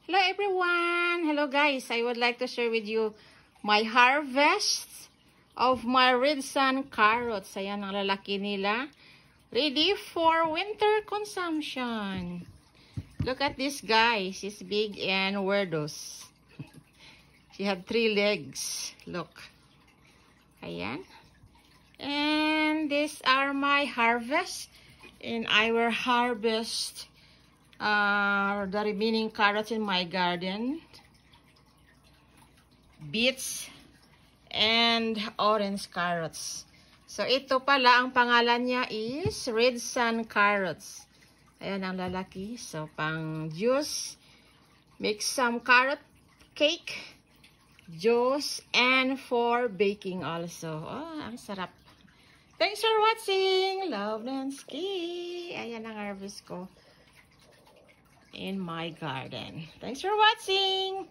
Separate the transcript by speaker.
Speaker 1: Hello everyone! Hello guys! I would like to share with you my harvest of my red sun carrots. Ayan ang lalaki nila. Ready for winter consumption. Look at this guy. She's big and weirdos. She had 3 legs. Look. Ayan. And these are my harvest. And I will harvest the remaining carrots in my garden, beets, and orange carrots. So, ito pala, ang pangalan niya is red sun carrots. Ayan ang lalaki. So, pang juice, make some carrot cake, juice, and for baking also. Oh, ang sarap. Thanks for watching. Love Lansky. Ayan ang harvest ko in my garden. Thanks for watching.